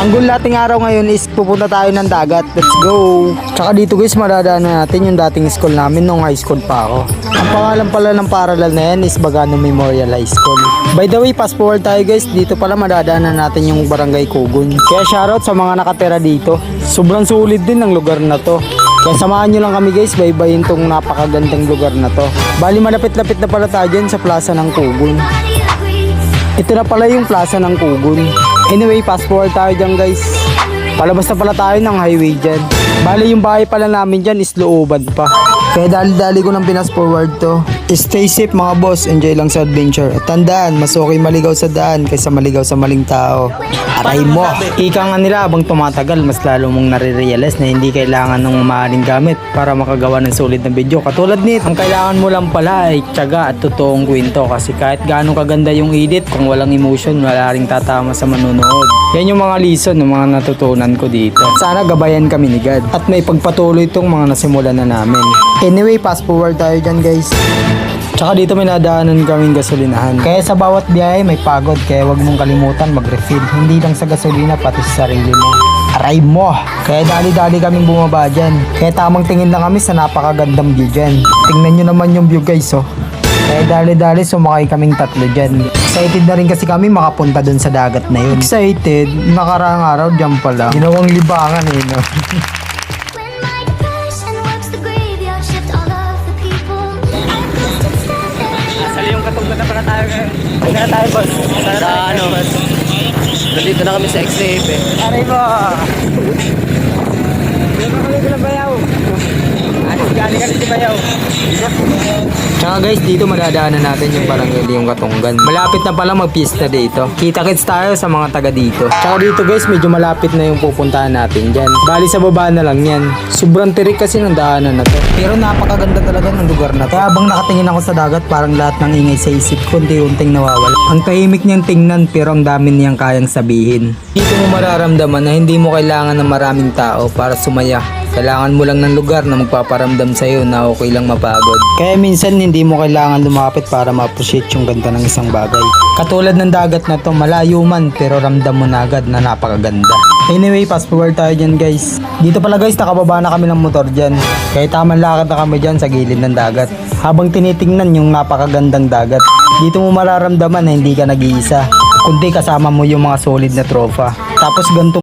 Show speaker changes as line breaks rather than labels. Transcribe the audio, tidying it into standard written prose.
Ang goal nating araw ngayon is pupunta tayo ng dagat. Let's go! Tsaka dito guys, madadaanan natin yung dating school namin nung high school pa ako. Ang pangalan pala ng paralan na yan is Bagano Memorial High School. By the way, fast forward tayo guys, dito pala madadaanan natin yung Barangay Kugon. Kaya shoutout sa mga nakatira dito. Sobrang sulit din ng lugar na to. Kaya samahan nyo lang kami guys, baybayin tong napakagandang lugar na to. Bali malapit-lapit na pala tayo dyan sa plaza ng Kugon. Ito na pala yung plaza ng Kugon. Anyway, fast forward tayo dyan guys. Palabas na pala tayo ng highway dyan. Bali yung bahay pala namin dyan is looban pa. Kaya dali-dali ko nang pinas forward to. Stay safe mga boss, enjoy lang sa adventure. At tandaan, mas okay maligaw sa daan kaysa maligaw sa maling tao. Aray mo! Ika nga nila, habang tumatagal, mas lalo mong nare-realize na hindi kailangan ng maaaring gamit para makagawa ng solid na video. Katulad nito, ang kailangan mo lang pala ay tiyaga at totoong kwento. Kasi kahit gaano kaganda yung edit, kung walang emotion, wala ring tatama sa manunood. Yan yung mga lesson, yung mga natutunan ko dito. At sana gabayan kami ni God. At may pagpatuloy itong mga nasimulan na namin. Anyway, fast forward tayo dyan guys. Tsaka dito may nadaanan kaming gasolinahan. Kaya sa bawat biyahe may pagod. Kaya wag mong kalimutan mag-refill. Hindi lang sa gasolina, pati sa sarili mo. Aray mo! Kaya dali-dali kaming bumaba dyan. Kaya tamang tingin lang kami sa napakagandang view dyan. Tingnan nyo naman yung view guys oh. Kaya dali-dali sumakay kaming tatlo dyan. Excited na rin kasi kami makapunta dun sa dagat na yun. Excited? Nakaraang araw dyan pala. Ginawang libangan eh no. Kaya tayo boss.
Sa ano? Nandito na kami sa XAF eh.
Aray mo! Dito kami sa Bayaw. Galing kami sa Bayaw. Tsaka guys, dito madadaanan natin yung barangay yung Katunggan. Malapit na pala magpista dito. Kita-kits tayo sa mga taga dito. Tsaka dito guys, medyo malapit na yung pupuntahan natin dyan. Bali sa baba na lang yan. Sobrang tirik kasi ng daanan na to. Pero napakaganda talaga ng lugar na to. Kaya habang nakatingin ako sa dagat, parang lahat ng ingay sa isip ko unti-unting nawawala. Ang tahimik niyang tingnan pero ang dami niyang kayang sabihin. Dito mo mararamdaman na hindi mo kailangan ng maraming tao para sumaya. Kailangan mo lang ng lugar na magpaparamdam sa'yo na okay lang mapagod. Kaya minsan hindi mo kailangan lumapit para ma-appreciate yung ganda ng isang bagay. Katulad ng dagat na to, malayo man pero ramdam mo na agad na napakaganda. Anyway, fast forward tayo dyan guys. Dito pala guys, nakababa na kami ng motor dyan. Kaya tamang lakad na kami dyan sa gilid ng dagat. Habang tinitingnan yung napakagandang dagat, dito mo mararamdaman na hindi ka nag-iisa. Kundi kasama mo yung mga solid na tropa. Tapos ganito